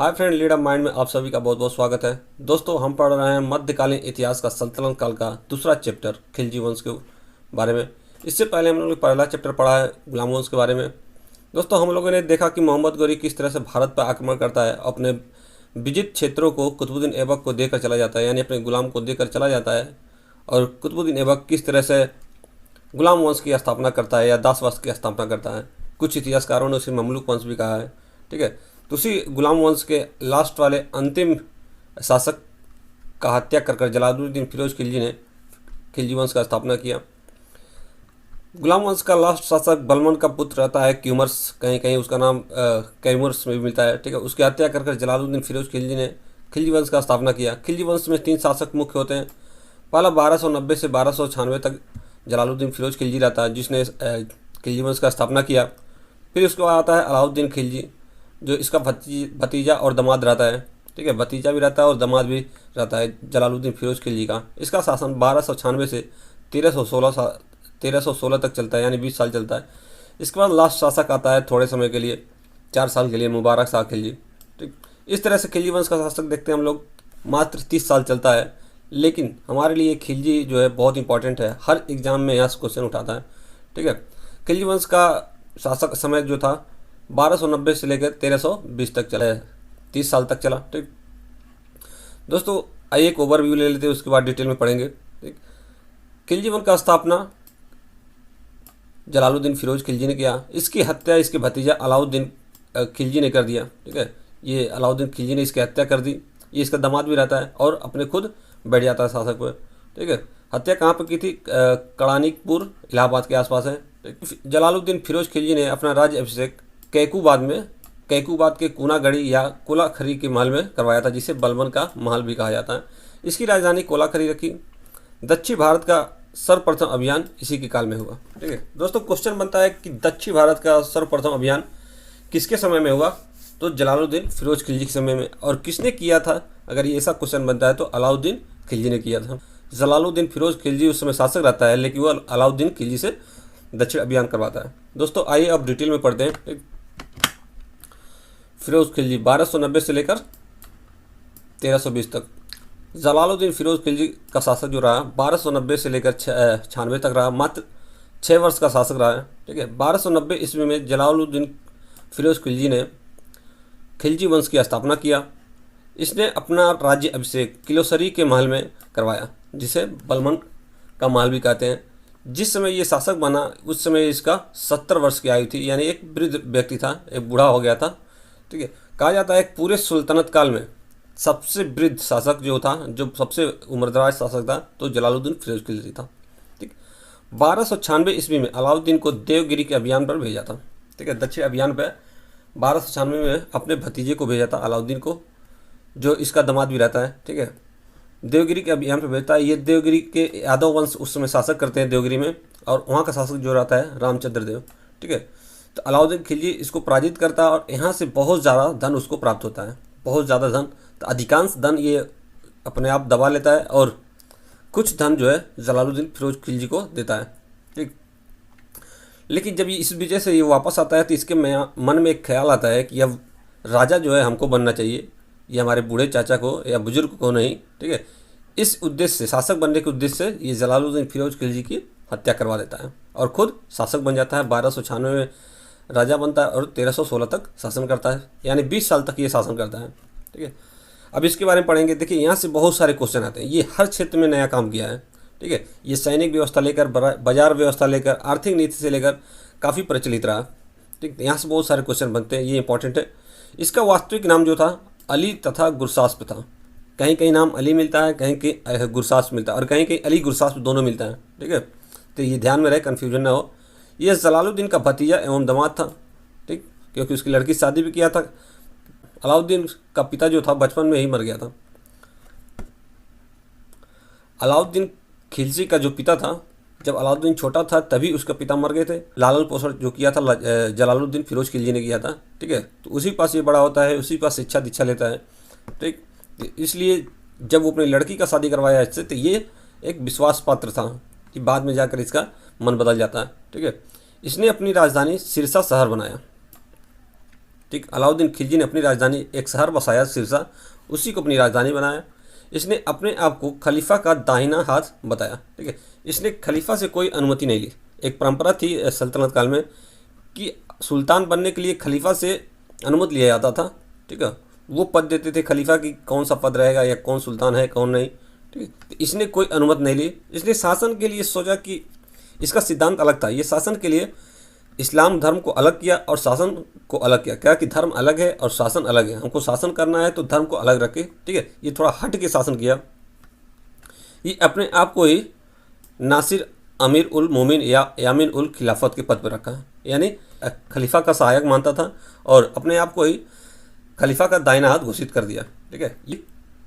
Hi friend, lead up mind में आप सभी का बहुत बहुत स्वागत है। दोस्तों, हम पढ़ रहे हैं मध्यकालीन इतिहास का सल्तनत काल का दूसरा चैप्टर खिलजी वंश के बारे में। इससे पहले हम लोगों ने पहला चैप्टर पढ़ा है गुलाम वंश के बारे में। दोस्तों, हम लोगों ने देखा कि मोहम्मद गौरी किस तरह से भारत पर आक्रमण करता है, अपने विजित क्षेत्रों को कुतुबुद्दीन ऐबक को देकर चला जाता है, यानी अपने गुलाम को देकर चला जाता है। और कुतुबुद्दीन ऐबक किस तरह से गुलाम वंश की स्थापना करता है या दास वंश की स्थापना करता है। कुछ इतिहासकारों ने उसे ममलूक वंश भी कहा है। ठीक है, तो उसी गुलाम वंश के लास्ट वाले अंतिम शासक का हत्या कर जलालुद्दीन फिरोज खिलजी ने खिलजी वंश का स्थापना किया। गुलाम वंश का लास्ट शासक बलमन का पुत्र रहता है क्यूमर्स, कहीं कहीं उसका नाम कैमर्स में भी मिलता है। ठीक है, उसकी हत्या कर जलालुद्दीन फिरोज खिलजी ने खिलजी वंश का स्थापना किया। खिलजी वंश में 3 शासक मुख्य होते हैं। पहला 1290 से 1296 तक जलालुद्दीन फिरोज खिलजी रहता है, जिसने खिलजी वंश का स्थापना किया। फिर उसके बाद आता है अलाउद्दीन खिलजी, जो इसका भतीजा और दामाद रहता है। ठीक है, भतीजा भी रहता है और दामाद भी रहता है जलालुद्दीन फिरोज खिलजी का। इसका शासन 1296 से 1316 तक चलता है, यानी 20 साल चलता है। इसके बाद लास्ट शासक आता है थोड़े समय के लिए, 4 साल के लिए, मुबारक शाह खिलजी। ठीक, इस तरह से खिलजी वंश का शासक देखते हैं हम लोग, मात्र 30 साल चलता है। लेकिन हमारे लिए खिलजी जो है बहुत इंपॉर्टेंट है, हर एग्जाम में यहाँ से क्वेश्चन उठाता है। ठीक है, खिलजी वंश का शासक समय जो था 1290 से लेकर 1320 तक चला है, 30 साल तक चला। ठीक दोस्तों, आइए एक ओवरव्यू ले लेते हैं, उसके बाद डिटेल में पढ़ेंगे। ठीक, खिलजी वंश का स्थापना जलालुद्दीन फिरोज खिलजी ने किया। इसकी हत्या इसके भतीजा अलाउद्दीन खिलजी ने कर दिया। ठीक है, ये अलाउद्दीन खिलजी ने इसकी हत्या कर दी। ये इसका दामाद भी रहता है और अपने खुद बैठ जाता है शासक पर। ठीक है, हत्या कहाँ पर की थी? कड़ानिकपुर, इलाहाबाद के आसपास है। जलालुद्दीन फिरोज खिलजी ने अपना राज्य अभिषेक कैकूबाद के कूनागढ़ी या कोलाखरी के महल में करवाया था, जिसे बलबन का महल भी कहा जाता है। इसकी राजधानी कोलाखरी रखी। दक्षिण भारत का सर्वप्रथम अभियान इसी के काल में हुआ। ठीक है दोस्तों, क्वेश्चन बनता है कि दक्षिण भारत का सर्वप्रथम अभियान किसके समय में हुआ? तो जलालुद्दीन फिरोज खिलजी के समय में। और किसने किया था? अगर ये ऐसा क्वेश्चन बनता है तो अलाउद्दीन खिलजी ने किया था। जलालुद्दीन फिरोज खिलजी उस समय शासक रहता है, लेकिन वह अलाउद्दीन खिलजी से दक्षिण अभियान करवाता है। दोस्तों, आइए अब डिटेल में पढ़ते हैं। फिरोज खिलजी 1290 से लेकर 1320 तक। जलालुद्दीन फिरोज खिलजी का शासक जो रहा 1290 से लेकर 96 तक रहा, मात्र 6 वर्ष का शासक रहा है। ठीक है, 1290 ईस्वी में जलालुद्दीन फिरोज खिलजी ने खिलजी वंश की स्थापना किया। इसने अपना राज्य अभिषेक किलोसरी के महल में करवाया, जिसे बलमन का महल भी कहते हैं। जिस समय ये शासक बना उस समय इसका 70 वर्ष की आयु थी, यानी एक वृद्ध व्यक्ति था, एक बूढ़ा हो गया था। ठीक है, कहा जाता है पूरे सुल्तनत काल में सबसे वृद्ध शासक जो था, जो सबसे उम्रदराज शासक था, तो जलालुद्दीन फिरोज खिलजी था। ठीक, 1296 ईस्वी में अलाउद्दीन को देवगिरी के अभियान पर भेजा था। ठीक है, दक्षिण अभियान पर 1296 में अपने भतीजे को भेजा था, अलाउद्दीन को, जो इसका दामाद भी रहता है। ठीक है, देवगिरी के अभियान पर भेजता है। ये देवगिरी के यादव वंश उस समय शासक करते हैं देवगिरी में, और वहाँ का शासक जो रहता है रामचंद्र देव। ठीक है, तो अलाउद्दीन खिलजी इसको पराजित करता है और यहाँ से बहुत ज़्यादा धन उसको प्राप्त होता है, बहुत ज़्यादा धन। तो अधिकांश धन ये अपने आप दबा लेता है और कुछ धन जो है जलालुद्दीन फिरोज खिलजी को देता है। ठीक, लेकिन जब ये इस वजह से ये वापस आता है तो इसके मन में एक ख्याल आता है कि अब राजा जो है हमको बनना चाहिए, ये हमारे बूढ़े चाचा को या बुजुर्ग को नहीं। ठीक है, इस उद्देश्य से, शासक बनने के उद्देश्य से ये जलालुद्दीन फिरोज खिलजी की हत्या करवा देता है और खुद शासक बन जाता है। 1296 में राजा बनता है और 1316 तक शासन करता है, यानी 20 साल तक ये शासन करता है। ठीक है, अब इसके बारे में पढ़ेंगे। देखिए, यहाँ से बहुत सारे क्वेश्चन आते हैं। ये हर क्षेत्र में नया काम किया है। ठीक है, ये सैनिक व्यवस्था लेकर, बाजार व्यवस्था लेकर, आर्थिक नीति से लेकर काफ़ी प्रचलित रहा। ठीक, यहाँ से बहुत सारे क्वेश्चन बनते हैं, ये इंपॉर्टेंट है। इसका वास्तविक नाम जो था अली तथा गुरसास्प था। कहीं कहीं नाम अली मिलता है, कहीं कहीं गुरसास्प मिलता है, और कहीं कहीं अली गुरसास्प दोनों मिलता है। ठीक है, तो ये ध्यान में रहे, कन्फ्यूजन ना हो। यह जलालुद्दीन का भतीजा एवं दामाद था। ठीक, क्योंकि उसकी लड़की शादी भी किया था। अलाउद्दीन का पिता जो था बचपन में ही मर गया था। अलाउद्दीन खिलजी का जो पिता था, जब अलाउद्दीन छोटा था तभी उसका पिता मर गए थे। लालन पोषण जो किया था जलालुद्दीन फिरोज खिलजी ने किया था। ठीक है, तो उसी पास ये बड़ा होता है, उसी पास शिक्षा दीक्षा लेता है। ठीक, इसलिए जब वो अपनी लड़की का शादी करवाया इससे, तो ये एक विश्वास पात्र था कि बाद में जाकर इसका मन बदल जाता है। ठीक है, इसने अपनी राजधानी सिरसा शहर बनाया। ठीक, अलाउद्दीन खिलजी ने अपनी राजधानी एक शहर बसाया सिरसा, उसी को अपनी राजधानी बनाया। इसने अपने आप को खलीफा का दाहिना हाथ बताया। ठीक है, इसने खलीफा से कोई अनुमति नहीं ली। एक परंपरा थी सल्तनत काल में कि सुल्तान बनने के लिए खलीफा से अनुमति लिया जाता था। ठीक है, वो पद देते थे खलीफा की, कौन सा पद रहेगा या कौन सुल्तान है कौन नहीं। ठीक है, तो इसने कोई अनुमति नहीं ली। इसने शासन के लिए सोचा कि इसका सिद्धांत अलग था। ये शासन के लिए इस्लाम धर्म को अलग किया और शासन को अलग किया। क्या कि धर्म अलग है और शासन अलग है, हमको शासन करना है तो धर्म को अलग रखे। ठीक है, ये थोड़ा हट के शासन किया। ये अपने आप को ही नासिर अमीर उल मोमिन या यामीन उल खिलाफत के पद पर रखा है, यानी खलीफा का सहायक मानता था और अपने आप को ही खलीफा का दाहिना हाथ घोषित कर दिया। ठीक है, ये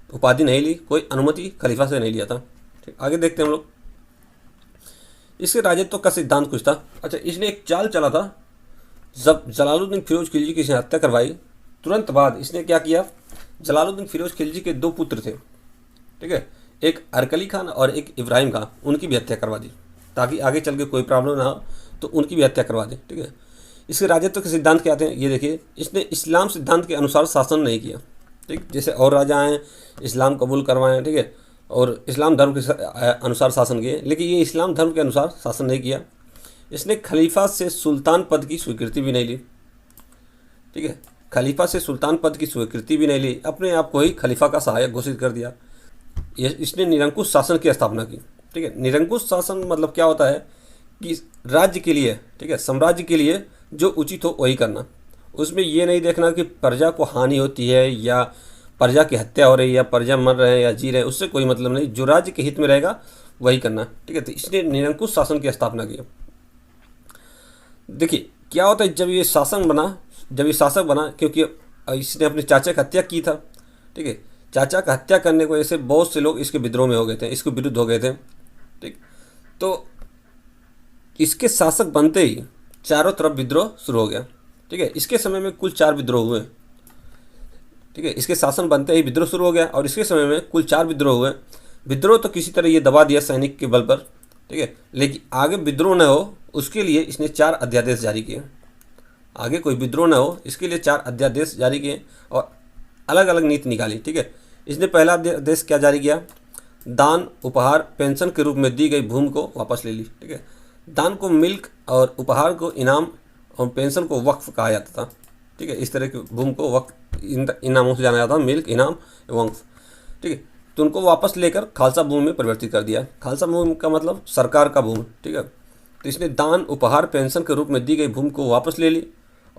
उपाधि नहीं ली, कोई अनुमति खलीफा से नहीं लिया था। ठीक, आगे देखते हैं हम लोग। इसके राजत्व का सिद्धांत कुछ था। अच्छा, इसने एक चाल चला था। जब जलालुद्दीन फिरोज खिलजी की इसने हत्या करवाई, तुरंत बाद इसने क्या किया, जलालुद्दीन फिरोज खिलजी के 2 पुत्र थे। ठीक है, एक अरकली खान और एक इब्राहिम खान, उनकी भी हत्या करवा दी ताकि आगे चल के कोई प्रॉब्लम ना हो, तो उनकी भी हत्या करवा दी। ठीक है, इसके राजत्व के सिद्धांत क्या थे, ये देखिए। इसने इस्लाम सिद्धांत के अनुसार शासन नहीं किया। ठीक, जैसे और राजा हैं इस्लाम कबूल करवाएं, ठीक है, और इस्लाम धर्म के अनुसार शासन किए, लेकिन ये इस्लाम धर्म के अनुसार शासन नहीं किया। इसने खलीफा से सुल्तान पद की स्वीकृति भी नहीं ली। ठीक है, खलीफा से सुल्तान पद की स्वीकृति भी नहीं ली, अपने आप को ही खलीफा का सहायक घोषित कर दिया। इसने निरंकुश शासन की स्थापना की। ठीक है, निरंकुश शासन मतलब क्या होता है कि राज्य के लिए, ठीक है, साम्राज्य के लिए जो उचित हो वही करना। उसमें ये नहीं देखना कि प्रजा को हानि होती है या प्रजा की हत्या हो रही है या प्रजा मर रहे हैं या जी रहे हैं, उससे कोई मतलब नहीं। जो राज्य के हित में रहेगा वही करना। ठीक है, तो इसने निरंकुश शासन की स्थापना की। देखिए क्या होता है जब ये शासक बना, क्योंकि इसने अपने चाचा की हत्या की था। ठीक है, चाचा का हत्या करने की वजह से बहुत से लोग इसके विद्रोह में हो गए थे, इसके विरुद्ध हो गए थे। ठीक, तो इसके शासक बनते ही चारों तरफ विद्रोह शुरू हो गया। ठीक है, इसके समय में कुल 4 विद्रोह हुए। ठीक है, इसके शासन बनते ही विद्रोह शुरू हो गया और इसके समय में कुल 4 विद्रोह हुए। विद्रोह तो किसी तरह ये दबा दिया सैनिक के बल पर। ठीक है, लेकिन आगे विद्रोह न हो उसके लिए इसने 4 अध्यादेश जारी किए। आगे कोई विद्रोह न हो इसके लिए 4 अध्यादेश जारी किए और अलग अलग नीति निकाली। ठीक है, इसने पहला अध्यादेश क्या जारी किया, दान उपहार पेंशन के रूप में दी गई भूमि को वापस ले ली। ठीक है, दान को मिल्क और उपहार को इनाम और पेंशन को वक्फ कहा जाता था। ठीक है, इस तरह की भूमि को वक्फ इन नामों से जाना जाता था, मिल्क, इनाम एवं वक्फ। ठीक है, तो उनको वापस लेकर खालसा भूमि में परिवर्तित कर दिया। खालसा भूमि का मतलब सरकार का भूमि। ठीक है, तो इसने दान उपहार पेंशन के रूप में दी गई भूमि को वापस ले ली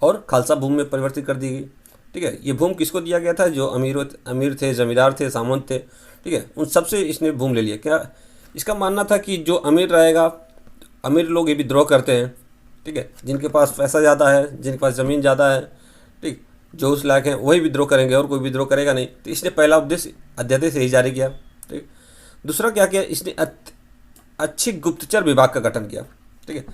और खालसा भूमि में परिवर्तित कर दी गई। ठीक है, ये भूमि किसको दिया गया था, जो अमीर थे, जमींदार थे, सामंत थे। ठीक है, उन सबसे इसने भूमि ले लिया। क्या इसका मानना था कि जो अमीर रहेगा, अमीर लोग ये विद्रोह करते हैं। ठीक है, जिनके पास पैसा ज़्यादा है, जिनके पास ज़मीन ज़्यादा है, ठीक, जो उस लायक हैं वही विद्रोह करेंगे और कोई विद्रोह करेगा नहीं। तो इसने पहला अध्यादेश यही जारी किया। ठीक, दूसरा क्या किया, इसने अच्छी गुप्तचर विभाग का गठन किया। ठीक है,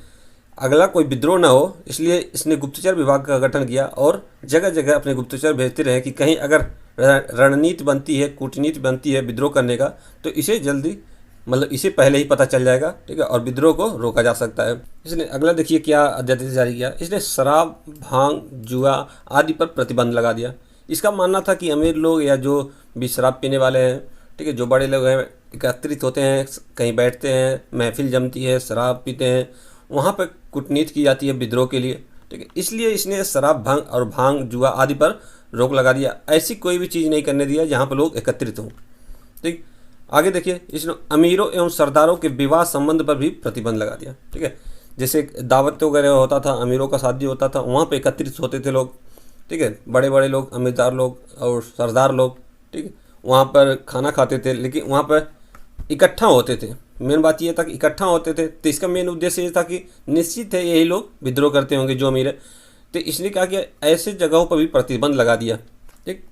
अगला कोई विद्रोह ना हो इसलिए इसने गुप्तचर विभाग का गठन किया और जगह जगह अपने गुप्तचर भेजते रहे कि कहीं अगर रणनीति बनती है, कूटनीति बनती है विद्रोह करने का, तो इसे जल्दी मतलब इसे पहले ही पता चल जाएगा। ठीक है, और विद्रोह को रोका जा सकता है। इसने अगला देखिए क्या अध्यादेश जारी किया, इसने शराब, भांग, जुआ आदि पर प्रतिबंध लगा दिया। इसका मानना था कि अमीर लोग या जो भी शराब पीने वाले हैं, ठीक है, जो बड़े लोग हैं, एकत्रित होते हैं, कहीं बैठते हैं, महफिल जमती है, शराब पीते हैं, वहाँ पर कूटनीति की जाती है विद्रोह के लिए। ठीक है, इसलिए इसने शराब, भांग, जुआ आदि पर रोक लगा दिया। ऐसी कोई भी चीज़ नहीं करने दिया जहाँ पर लोग एकत्रित हों। ठीक, आगे देखिए, इसने अमीरों एवं सरदारों के विवाह संबंध पर भी प्रतिबंध लगा दिया। ठीक है, जैसे दावत वगैरह होता था, अमीरों का शादी होता था, वहाँ पे एकत्रित होते थे लोग। ठीक है, बड़े बड़े लोग, अमीरदार लोग और सरदार लोग। ठीक है, वहाँ पर खाना खाते थे, लेकिन वहाँ पर इकट्ठा होते थे। मेन बात ये था कि इकट्ठा होते थे, तो इसका मेन उद्देश्य ये था कि निश्चित है यही लोग विद्रोह करते होंगे जो अमीर है। तो इसने क्या किया, ऐसे जगहों पर भी प्रतिबंध लगा दिया। ठीक,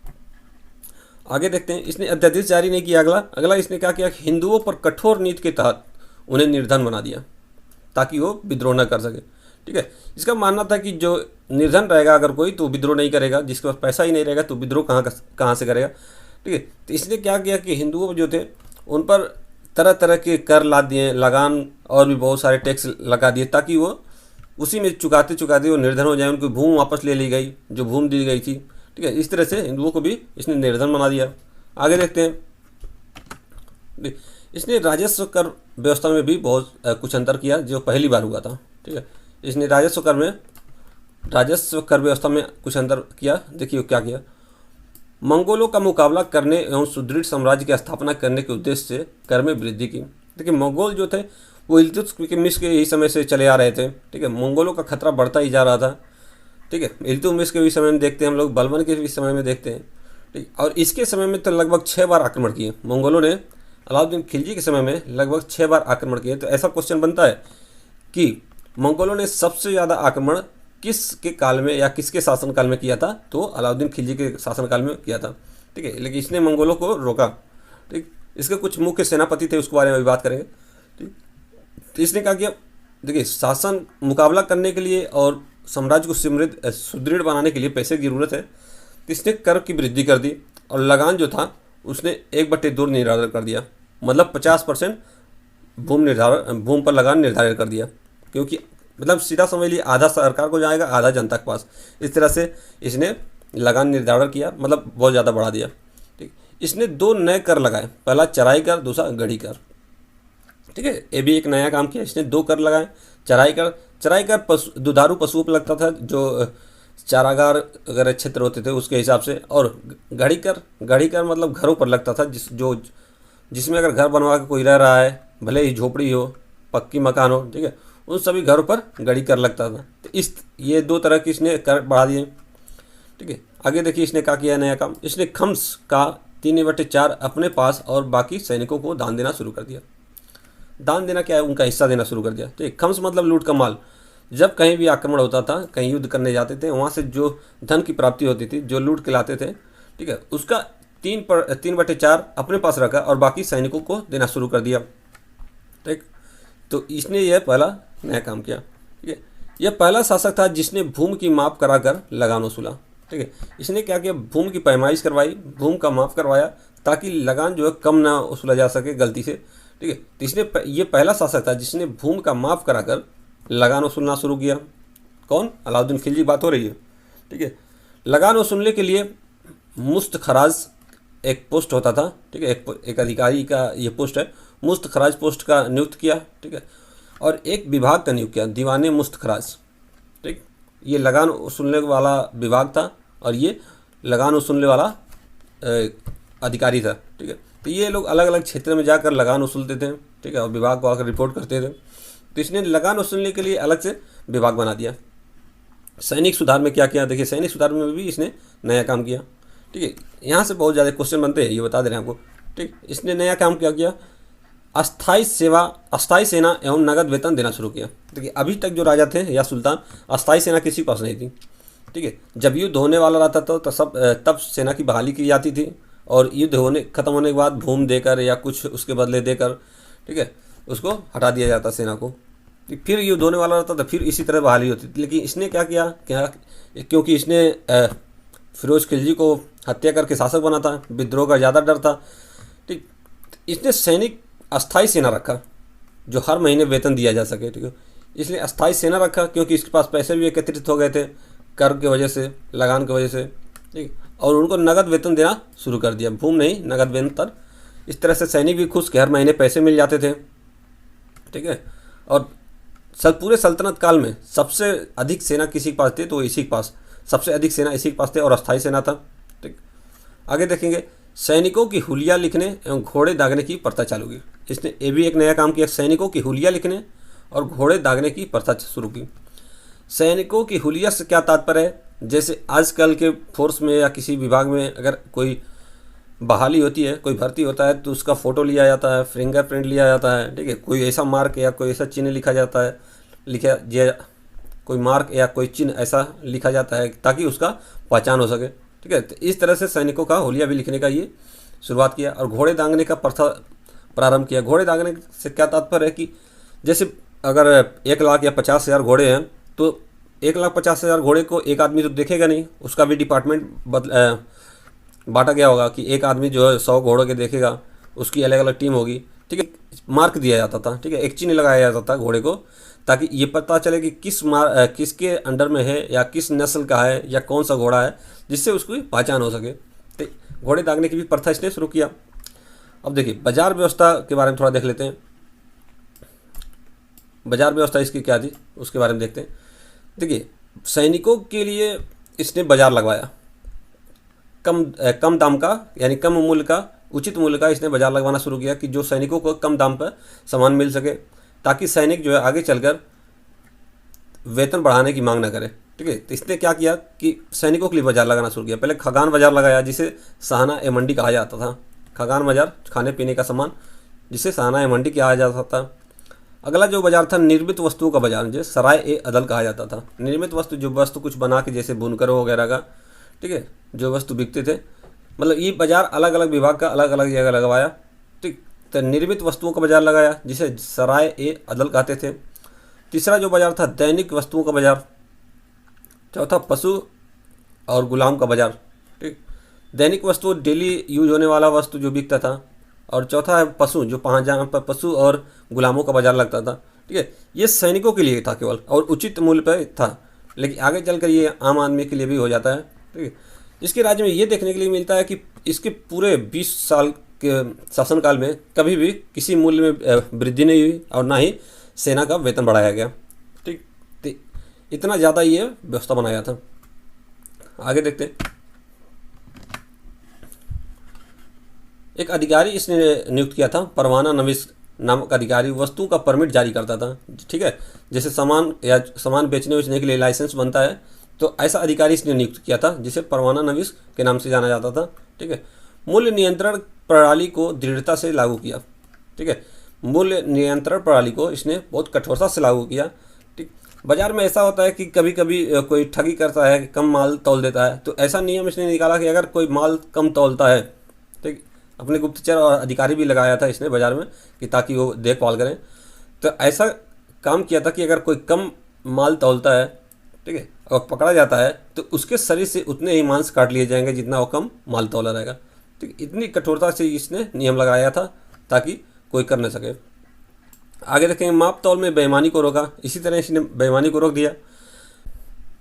आगे देखते हैं, इसने अध्यादेश जारी नहीं किया। अगला इसने क्या किया, हिंदुओं पर कठोर नीति के तहत उन्हें निर्धन बना दिया ताकि वो विद्रोह न कर सके। ठीक है, इसका मानना था कि जो निर्धन रहेगा अगर कोई, तो विद्रोह नहीं करेगा, जिसके पास पैसा ही नहीं रहेगा तो विद्रोह कहाँ से करेगा। ठीक है, तो इसने क्या किया कि हिंदुओं जो थे उन पर तरह तरह के कर ला दिए, लगान और भी बहुत सारे टैक्स लगा दिए ताकि वो उसी में चुकाते चुकाते वो निर्धन हो जाए, उनकी भूमि वापस ले ली गई जो भूमि दी गई थी। ठीक है, इस तरह से हिंदुओं को भी इसने निर्धन बना दिया। आगे देखते हैं, इसने राजस्व कर व्यवस्था में भी बहुत कुछ अंतर किया जो पहली बार हुआ था। ठीक है, इसने राजस्व कर व्यवस्था में कुछ अंतर किया। देखिए क्या किया, मंगोलों का मुकाबला करने एवं सुदृढ़ साम्राज्य की स्थापना करने के उद्देश्य से कर में वृद्धि की। देखिए मंगोल जो थे वो इल्तुतमिश के यही समय से चले आ रहे थे। ठीक है, मंगोलों का खतरा बढ़ता ही जा रहा था। ठीक है, इल्तुतमिश के भी समय में देखते हैं हम लोग, बलबन के भी समय में देखते हैं। ठीक, और इसके समय में तो लगभग 6 बार आक्रमण किए मंगोलों ने। अलाउद्दीन खिलजी के समय में लगभग 6 बार आक्रमण किए। तो ऐसा क्वेश्चन बनता है कि मंगोलों ने सबसे ज़्यादा आक्रमण किसके काल में या किसके शासनकाल में किया था? तो अलाउद्दीन खिलजी के शासनकाल में किया था। ठीक है, लेकिन इसने मंगोलों को रोका। ठीक, इसके कुछ मुख्य सेनापति थे, उसके बारे में भी बात करेंगे। ठीक, तो इसने क्या किया, देखिए शासन मुकाबला करने के लिए और साम्राज्य को सुदृढ़ बनाने के लिए पैसे की जरूरत है, तो इसने कर की वृद्धि कर दी और लगान जो था उसने 1/2 निर्धारित कर दिया। मतलब 50% भूमि पर लगान निर्धारित कर दिया, क्योंकि मतलब सीधा समझ लिए आधा सरकार को जाएगा आधा जनता के पास। इस तरह से इसने लगान निर्धारण किया, मतलब बहुत ज़्यादा बढ़ा दिया। ठीक, इसने 2 नए कर लगाए, पहला चराई कर, दूसरा गढ़ी कर। ठीक है, ये भी एक नया काम किया इसने, 2 कर लगाए। चराई कर दुधारू पशुओं पर लगता था, जो चारागार वगैरह क्षेत्र होते थे उसके हिसाब से। और गढ़ी कर मतलब घरों पर लगता था, जिसमें अगर घर बनवा के कोई रह रहा है, भले ही झोपड़ी हो, पक्की मकान हो, ठीक है, उन सभी घरों पर गढ़ी कर लगता था। तो ये 2 तरह की इसने कर बढ़ा दिए। ठीक है, आगे देखिए इसने क्या किया नया काम, इसने खम्स का 3/4 अपने पास और बाकी सैनिकों को दान देना शुरू कर दिया। दान देना क्या है, उनका हिस्सा देना शुरू कर दिया। ठीक, खम्स मतलब लूट का माल। जब कहीं भी आक्रमण होता था, कहीं युद्ध करने जाते थे, वहाँ से जो धन की प्राप्ति होती थी, जो लूट के लाते थे, ठीक है, उसका 3/4 अपने पास रखा और बाकी सैनिकों को देना शुरू कर दिया। ठीक, तो इसने यह पहला नया काम किया। ठीक है, यह पहला शासक था जिसने भूमि की माप कराकर लगान वसूला। ठीक है, इसने क्या किया, भूमि की पैमाइश करवाई, भूमि का माप करवाया, ताकि लगान जो है कम ना वसूला जा सके गलती से। ठीक है, तो इसने ये पहला शासक था जिसने भूमि का माप कराकर लगान वसूलना शुरू किया। कौन? अलाउद्दीन खिलजी बात हो रही है। ठीक है, लगान वसूलने के लिए मुस्त खराज एक पोस्ट होता था। ठीक है, एक अधिकारी का ये पोस्ट है, मुस्त खराज पोस्ट का नियुक्त किया। ठीक है, और एक विभाग का नियुक्त किया, दीवाने मुस्त खराज। ठीक, ये लगान वसूलने वाला विभाग था और ये लगान वसूलने वाला अधिकारी था। ठीक है, तो ये लोग अलग अलग क्षेत्र में जाकर लगान वसूलते थे। ठीक है, और विभाग को आकर रिपोर्ट करते थे। तो इसने लगान वसूलने के लिए अलग से विभाग बना दिया। सैनिक सुधार में क्या किया, देखिए सैनिक सुधार में भी इसने नया काम किया। ठीक है, यहाँ से बहुत ज़्यादा क्वेश्चन बनते हैं, ये बता दे रहे हैं आपको। ठीक, इसने नया काम क्या किया, अस्थाई सेना एवं नगद वेतन देना शुरू किया। देखिए अभी तक जो राजा थे या सुल्तान, अस्थाई सेना किसी के पास नहीं थी। ठीक है, जब युद्ध होने वाला रहता था तो तब सेना की बहाली की जाती थी, और युद्ध खत्म होने के बाद भूमि देकर या कुछ उसके बदले देकर, ठीक है, उसको हटा दिया जाता सेना को। फिर युद्ध होने वाला रहता था, फिर इसी तरह बहाली होती थी। लेकिन इसने क्या किया, क्योंकि इसने फिरोज खिलजी को हत्या करके शासक बना था, विद्रोह का ज़्यादा डर था। ठीक, इसने सैनिक अस्थाई सेना रखा जो हर महीने वेतन दिया जा सके। ठीक है, इसलिए अस्थाई सेना रखा, क्योंकि इसके पास पैसे भी एकत्रित हो गए थे कर के वजह से, लगान की वजह से। ठीक, और उनको नगद वेतन देना शुरू कर दिया, भूमि नहीं नगद वेतन। इस तरह से सैनिक भी खुश कि हर महीने पैसे मिल जाते थे। ठीक है, और पूरे सल्तनत काल में सबसे अधिक सेना किसी के पास थी, तो इसी के पास सबसे अधिक सेना इसी के पास थे और अस्थाई सेना था। ठीक, आगे देखेंगे, सैनिकों की हुलिया लिखने एवं घोड़े दागने की प्रथा चालू की। इसने ये भी एक नया काम किया, सैनिकों की हुलिया लिखने और घोड़े दागने की प्रथा शुरू की। सैनिकों की हुलिया से क्या तात्पर्य है, जैसे आजकल के फोर्स में या किसी विभाग में अगर कोई बहाली होती है, कोई भर्ती होता है, तो उसका फ़ोटो लिया जाता है, फिंगरप्रिंट लिया जाता है। ठीक है, कोई ऐसा मार्क या कोई ऐसा चिन्ह लिखा जाता है, कोई मार्क या कोई चिन्ह ऐसा लिखा जाता है ताकि उसका पहचान हो सके। ठीक है, तो इस तरह से सैनिकों का हुलिया भी लिखने का ये शुरुआत किया और घोड़े दागने का प्रथा प्रारंभ किया। घोड़े दागने से क्या तात्पर्य है कि जैसे अगर 1 लाख या 50,000 घोड़े हैं, तो 1,50,000 घोड़े को एक आदमी तो देखेगा नहीं, उसका भी डिपार्टमेंट बांटा गया होगा कि एक आदमी जो है 100 घोड़ों के देखेगा, उसकी अलग अलग टीम होगी। ठीक है, मार्क दिया जाता था, ठीक है, एक चिन्ह लगाया जाता था घोड़े को, ताकि ये पता चले कि किसके अंडर में है या किस नस्ल का है या कौन सा घोड़ा है, जिससे उसकी पहचान हो सके। तो घोड़े दागने की भी प्रथा इसने शुरू किया। अब देखिए बाजार व्यवस्था के बारे में थोड़ा देख लेते हैं। बाजार व्यवस्था इसकी क्या थी उसके बारे में देखते हैं। देखिए सैनिकों के लिए इसने बाजार लगवाया, कम दाम का यानी कम मूल्य का, उचित मूल्य का इसने बाजार लगवाना शुरू किया कि जो सैनिकों को कम दाम पर सामान मिल सके, ताकि सैनिक जो है आगे चलकर वेतन बढ़ाने की मांग ना करे, ठीक है। तो इसने क्या किया कि सैनिकों के लिए बाजार लगाना शुरू किया। पहले खगान बाजार लगाया, जिसे सहाना ए मंडी कहा जाता था। खगान बाजार खाने पीने का सामान, जिसे सहाना ए मंडी कहा जाता था। अगला जो बाजार था निर्मित वस्तुओं का बाजार, जो सराय ए अदल कहा जाता था। निर्मित वस्तु, जो वस्तु कुछ बना के, जैसे बुनकरों वगैरह का, ठीक है, जो वस्तु बिकते थे, मतलब ये बाजार अलग अलग विभाग का अलग अलग जगह लगवाया, ठीक। तो निर्मित वस्तुओं का बाजार लगाया, जिसे सराय ए अदल कहते थे। तीसरा जो बाजार था दैनिक वस्तुओं का बाजार। चौथा पशु और गुलाम का बाजार, ठीक। दैनिक वस्तु डेली यूज होने वाला वस्तु जो बिकता था, और चौथा है पशु, जो जहाँ पर पशु और गुलामों का बाजार लगता था, ठीक है। ये सैनिकों के लिए था केवल, और उचित मूल्य पर था, लेकिन आगे चलकर ये आम आदमी के लिए भी हो जाता है, ठीक है। इसके राज्य में ये देखने के लिए मिलता है कि इसके पूरे 20 साल के शासनकाल में कभी भी किसी मूल्य में वृद्धि नहीं हुई, और ना ही सेना का वेतन बढ़ाया गया, ठीक। तो इतना ज़्यादा ये व्यवस्था बनाया था। आगे देखते हैं। एक अधिकारी इसने नियुक्त किया था, परवाना नवीस नामक अधिकारी, वस्तुओं का परमिट जारी करता था, ठीक है। जैसे सामान बेचने बेचने के लिए लाइसेंस बनता है, तो ऐसा अधिकारी इसने नियुक्त किया था, जिसे परवाना नवीस के नाम से जाना जाता था, ठीक है। मूल्य नियंत्रण प्रणाली को दृढ़ता से लागू किया, ठीक है। मूल्य नियंत्रण प्रणाली को इसने बहुत कठोरता से लागू किया, ठीक। बाजार में ऐसा होता है कि कभी कभी कोई ठगी करता है, कम माल तौल देता है, तो ऐसा नियम इसने निकाला कि अगर कोई माल कम तौलता है, ठीक, अपने गुप्तचर और अधिकारी भी लगाया था इसने बाजार में, कि ताकि वो देखभाल करें। तो ऐसा काम किया था कि अगर कोई कम माल तौलता है, ठीक है, और पकड़ा जाता है, तो उसके शरीर से उतने ही मांस काट लिए जाएंगे जितना वो कम माल तौला रहेगा, ठीक। इतनी कठोरता से इसने नियम लगाया था ताकि कोई कर न सके। आगे देखेंगे, माप तौल में बेईमानी को रोका। इसी तरह इसने बेईमानी को रोक दिया।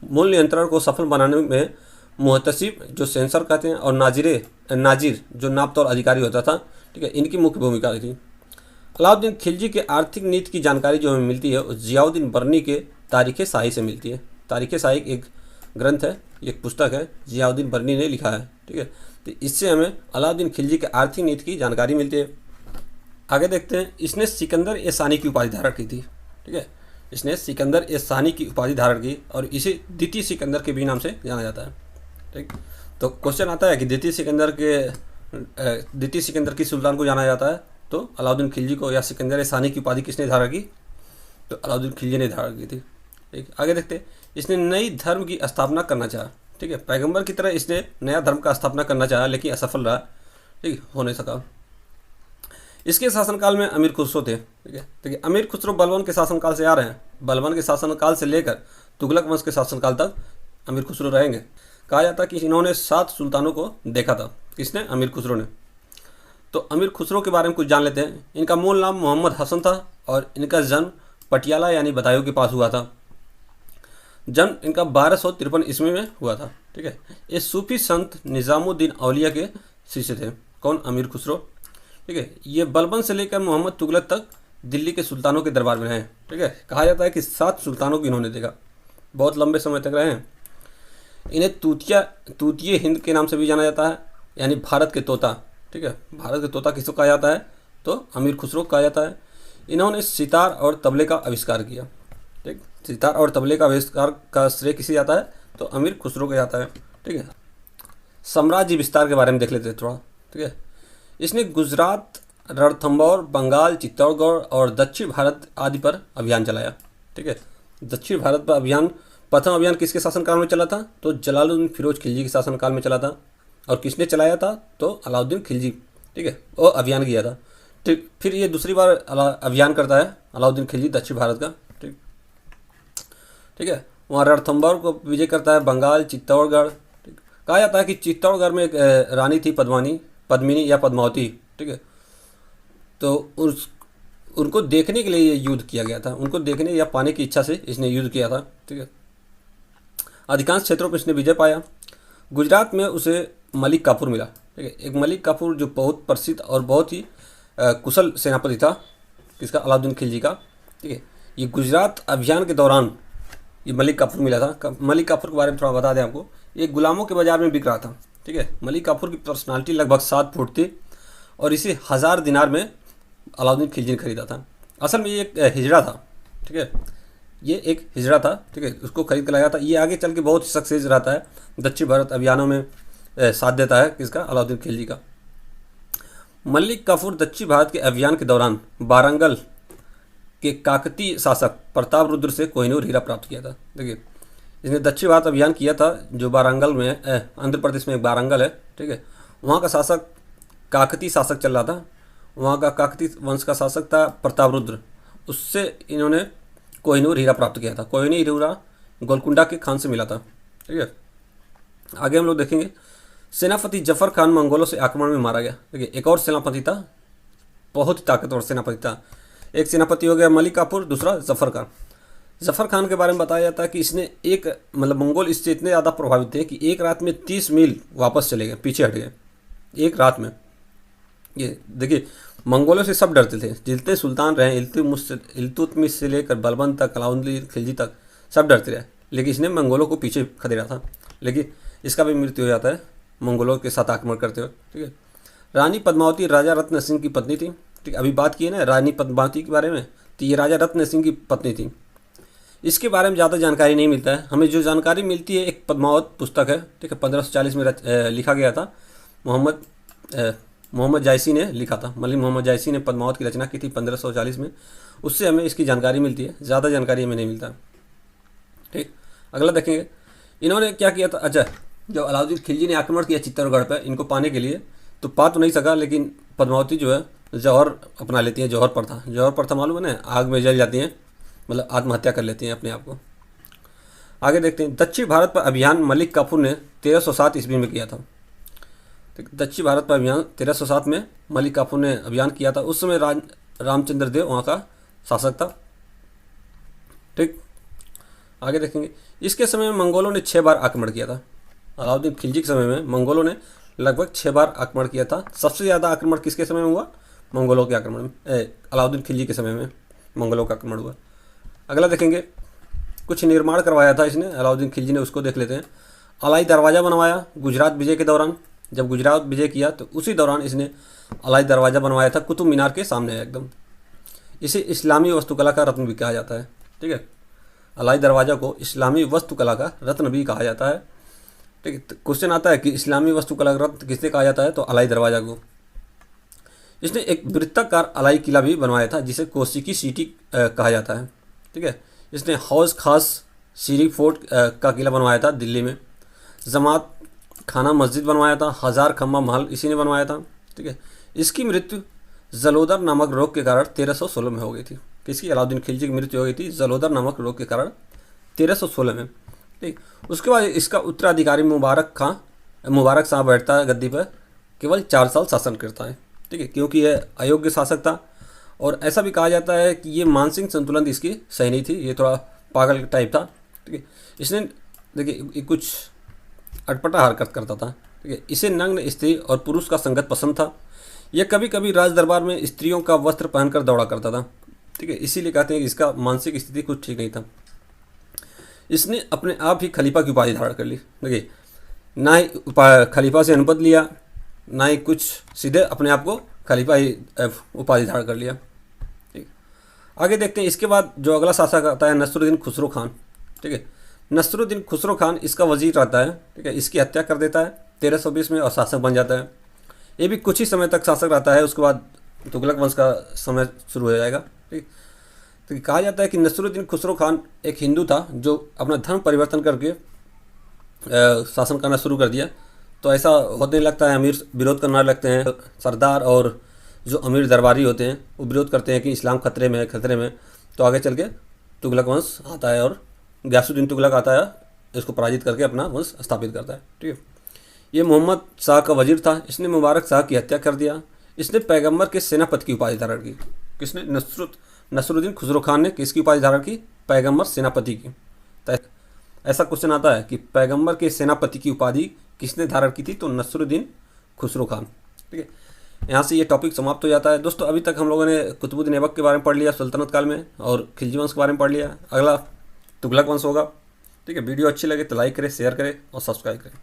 मूल्य नियंत्रण को सफल बनाने में मुहतसिब, जो सेंसर कहते हैं, और नाजिर जो नाप तौल अधिकारी होता था, ठीक है, इनकी मुख्य भूमिका थी। अलाउद्दीन खिलजी के आर्थिक नीति की जानकारी जो हमें मिलती है, जियाउद्दीन बर्नी के तारीख़ शाही से मिलती है। तारीख़ शाही एक ग्रंथ है, एक पुस्तक है, जियाउद्दीन बर्नी ने लिखा है, ठीक है। तो इससे हमें अलाउद्दीन खिलजी के आर्थिक नीति की जानकारी मिलती है। आगे देखते हैं, इसने सिकंदर ए सानी की उपाधि धारण की थी, ठीक है। इसने सिकंदर ए सानी की उपाधि धारण की, और इसे द्वितीय सिकंदर के भी नाम से जाना जाता है, ठीक। तो क्वेश्चन आता है कि द्वितीय सिकंदर की सुल्तान को जाना जाता है, तो अलाउद्दीन खिलजी को, या सिकंदर ए सानी की उपाधि किसने धारण की, तो अलाउद्दीन खिलजी ने धारण की थी, ठीक। आगे देखते हैं, इसने नई धर्म की स्थापना करना चाहा, ठीक है। पैगंबर की तरह इसने नया धर्म का स्थापना करना चाहा, लेकिन असफल रहा, ठीक, हो नहीं सका। इसके शासनकाल में अमीर खुसरो थे, ठीक है। देखिए अमीर खुसरो बलबन के शासनकाल से आ रहे हैं। बलबन के शासनकाल से लेकर तुगलक वंश के शासनकाल तक अमीर खुसरो रहेंगे। कहा जाता है कि इन्होंने 7 सुल्तानों को देखा था। किसने? अमीर खुसरो ने। तो अमीर खुसरो के बारे में कुछ जान लेते हैं। इनका मूल नाम मोहम्मद हसन था, और इनका जन्म पटियाला यानी बदायूं के पास हुआ था। जन्म इनका 1253 ईस्वी में हुआ था, ठीक है। ये सूफी संत निज़ामुद्दीन औलिया के शिष्य थे। कौन? अमीर खुसरो, ठीक है। ये बलबन से लेकर मोहम्मद तुगलक तक दिल्ली के सुल्तानों के दरबार में रहे, ठीक है। कहा जाता है कि 7 सुल्तानों को इन्होंने देखा, बहुत लंबे समय तक रहे हैं। इन्हें तूतिए हिंद के नाम से भी जाना जाता है, यानी भारत के तोता, ठीक है। भारत के तोता किसको कहा जाता है? तो अमीर खुसरो कहा जाता है। इन्होंने सितार और तबले का आविष्कार किया, ठीक। सितार और तबले का आविष्कार का श्रेय किसे जाता है? तो अमीर खुसरो को जाता है, ठीक है। साम्राज्य विस्तार के बारे में देख लेते हैं थोड़ा, ठीक है। इसने गुजरात, रणथंभौर, बंगाल, चित्तौड़गढ़ और दक्षिण भारत आदि पर अभियान चलाया, ठीक है। दक्षिण भारत पर अभियान, प्रथम अभियान किसके शासनकाल में चला था? तो जलालुद्दीन फिरोज खिलजी के शासनकाल में चला था। और किसने चलाया था? तो अलाउद्दीन खिलजी, ठीक है, वो अभियान किया था, ठीक। फिर ये दूसरी बार अभियान करता है अलाउद्दीन खिलजी दक्षिण भारत का, ठीक, ठीक है। वहाँ रणथंभौर को विजय करता है, बंगाल, चित्तौड़गढ़, ठीक। कहा जाता है कि चित्तौड़गढ़ में एक रानी थी, पद्मिनी या पद्मावती, ठीक है। तो उनको देखने के लिए ये युद्ध किया गया था, उनको देखने या पाने की इच्छा से इसने युद्ध किया था। ठीक है, अधिकांश क्षेत्रों पर इसने विजय पाया। गुजरात में उसे मलिक काफूर मिला। ठीक है, एक मलिक काफूर जो बहुत प्रसिद्ध और बहुत ही कुशल सेनापति था, किसका, अलाउद्दीन खिलजी का। ठीक है, ये गुजरात अभियान के दौरान ये मलिक काफूर मिला था। मलिक काफूर के बारे में थोड़ा बता दें आपको, ये गुलामों के बाजार में बिक रहा था। ठीक है, मलिक काफूर की पर्सनालिटी लगभग 7 फुट थी और इसे 1000 दिनार में अलाउद्दीन खिलजी ने खरीदा था। असल में ये एक हिजड़ा था। ठीक है, ये एक हिजड़ा था। ठीक है, उसको खरीद कर लाया था। ये आगे चल के बहुत सक्सेस रहता है, दक्षिण भारत अभियानों में साथ देता है, किसका, अलाउद्दीन खिलजी का। मलिक काफूर दक्षिण भारत के अभियान के दौरान वारंगल के काकतीय शासक प्रताप रुद्र से कोहिनूर हीरा प्राप्त किया था। देखिए, इसने दक्षिण भारत अभियान किया था, जो वारंगल में आंध्र प्रदेश में एक वारंगल है। ठीक है, वहाँ का शासक काकतीय शासक चल रहा था, वहाँ का काकतीय वंश का शासक था प्रताप रुद्र। उससे इन्होंने कोहिनूर हीरा प्राप्त किया था। कोहिनूर हीरा गोलकुंडा के खान से मिला था। ठीक है, आगे हम लोग देखेंगे। सेनापति जफर खान मंगोलों से आक्रमण में मारा गया। देखिए, एक और सेनापति था, बहुत ही ताकतवर सेनापति था। एक सेनापति हो गया मलिक काफूर, दूसरा जफर खान। जफर खान के बारे में बताया जाता है कि इसने एक मंगोल इससे इतने ज़्यादा प्रभावित थे कि एक रात में 30 मील वापस चले गए, पीछे हट गए एक रात में। ये देखिए, मंगोलों से सब डरते थे, जितने सुल्तान रहे, इल्तुतमिश से लेकर बलबन तक, अलाउद्दीन खिलजी तक, सब डरते रहे। लेकिन इसने मंगोलों को पीछे खदेड़ा था, लेकिन इसका भी मृत्यु हो जाता है मंगोलों के साथ आक्रमण करते हुए। ठीक है, रानी पद्मावती राजा रत्न सिंह की पत्नी थी। ठीक, अभी बात की है ना रानी पद्मावती के बारे में, तो ये राजा रत्न सिंह की पत्नी थी। इसके बारे में ज़्यादा जानकारी नहीं मिलता है। हमें जो जानकारी मिलती है, एक पद्मावत पुस्तक है। ठीक है, 1540 में लिखा गया था। मोहम्मद जायसी ने लिखा था। मलिक मोहम्मद जायसी ने पद्मावत की रचना की थी 1540 में। उससे हमें इसकी जानकारी मिलती है, ज़्यादा जानकारी हमें नहीं मिलता। ठीक, अगला देखेंगे। इन्होंने क्या किया था। अच्छा, जब अलाउद्दीन खिलजी ने आक्रमण किया चित्तौड़गढ़ पर इनको पाने के लिए, तो पा तो नहीं सका, लेकिन पद्मावती जो है जौहर अपना लेती है। जौहर प्रथा मालूम है ना, आग में जल जाती हैं, मतलब आत्महत्या कर लेती हैं अपने आप को। आगे देखते हैं। दक्षिण भारत पर अभियान मलिक काफूर ने 1307 ईस्वी में किया था। दक्षिण भारत पर अभियान 1307 में मलिक काफूर ने अभियान किया था। उस समय रामचंद्र देव वहाँ का शासक था। ठीक, आगे देखेंगे। इसके समय में मंगोलों ने 6 बार आक्रमण किया था। अलाउद्दीन खिलजी के समय में मंगोलों ने लगभग 6 बार आक्रमण किया था। सबसे ज़्यादा आक्रमण किसके समय में हुआ, मंगोलों के आक्रमण में, अलाउद्दीन खिलजी के समय में मंगोलों का आक्रमण हुआ। अगला देखेंगे। कुछ निर्माण करवाया था इसने अलाउद्दीन खिलजी ने, उसको देख लेते हैं। अलाई दरवाज़ा बनवाया गुजरात विजय के दौरान। जब गुजरात विजय किया तो उसी दौरान इसने अलाई दरवाज़ा बनवाया था, कुतुब मीनार के सामने एकदम। इसे इस्लामी वास्तुकला का रत्न भी कहा जाता है। ठीक है, अलाई दरवाज़ा को इस्लामी वास्तुकला का रत्न भी कहा जाता है। ठीक है, क्वेश्चन आता है कि इस्लामी वास्तुकला का रत्न किसने कहा जाता है, तो अलाई दरवाज़ा को। इसने एक वृत्ताकार अलाई किला भी बनवाया था, जिसे कोसिकी सिटी कहा जाता है। ठीक है, इसने हौज खास सीरी फोर्ट का किला बनवाया था दिल्ली में। जमात खाना मस्जिद बनवाया था। 1000 खम्बा महल इसी ने बनवाया था। ठीक है, इसकी मृत्यु जलोदर नामक रोग के कारण 1316 में हो गई थी। किसकी, अलाउद्दीन खिलजी की मृत्यु हो गई थी जलोदर नामक रोग के कारण 1316 में। ठीक, उसके बाद इसका उत्तराधिकारी मुबारक शाह बैठता है गद्दी पर, केवल 4 साल शासन करता है। ठीक है, क्योंकि यह अयोग्य शासक था और ऐसा भी कहा जाता है कि ये मानसिक संतुलन इसकी सही नहीं थी, ये थोड़ा पागल टाइप था। ठीक है, इसने देखिए कुछ अटपटा हरकत करता था। ठीक है, इसे नग्न स्त्री और पुरुष का संगत पसंद था। यह कभी कभी राज दरबार में स्त्रियों का वस्त्र पहनकर दौड़ा करता था। ठीक है, इसीलिए कहते हैं कि इसका मानसिक स्थिति कुछ ठीक नहीं था। इसने अपने आप ही खलीफा की उपाधि धारण कर ली। देखिए, ना ही खलीफा से अनुमति लिया, ना ही कुछ, सीधे अपने आप को खलीफा ही उपाधि धारण कर लिया। ठीक, आगे देखते हैं। इसके बाद जो अगला शासक आता है नसरुद्दीन खुसरो खान। ठीक है, नसरुद्दीन खुसरो खान इसका वजीर रहता है। ठीक है, इसकी हत्या कर देता है 1320 में और शासक बन जाता है। ये भी कुछ ही समय तक शासक रहता है, उसके बाद तुगलक वंश का समय शुरू हो जाएगा। ठीक, तो कहा जाता है कि नसरुद्दीन खुसरो खान एक हिंदू था जो अपना धर्म परिवर्तन करके शासन करना शुरू कर दिया। तो ऐसा होने लगता है, अमीर विरोध करने लगते हैं, सरदार और जो अमीर दरबारी होते हैं वो विरोध करते हैं कि इस्लाम खतरे में है, खतरे में। तो आगे चल के तुगलक वंश आता है और गयासुद्दीन तुगलक आता है, इसको पराजित करके अपना वंश स्थापित करता है। ठीक है, ये मोहम्मद शाह का वजीर था। इसने मुबारक शाह की हत्या कर दिया। इसने पैगंबर के सेनापति की उपाधि धारण की। किसने? नसरुद्दीन खुसरो खान ने किसकी उपाधि धारण की? पैगंबर सेनापति की। तो ऐसा क्वेश्चन आता है कि पैगंबर के सेनापति की उपाधि किसने धारण की थी? तो नसरुद्दीन खुसरो खान। ठीक है, यहाँ से ये टॉपिक समाप्त हो जाता है। दोस्तों अभी तक हम लोगों ने कुतुबुद्दीन ऐबक के बारे में पढ़ लिया सल्तनत काल में, और खिलजी वंश के बारे में पढ़ लिया। अगला तुगलक वंश होगा। ठीक है, वीडियो अच्छी लगे तो लाइक करें, शेयर करें और सब्सक्राइब करें।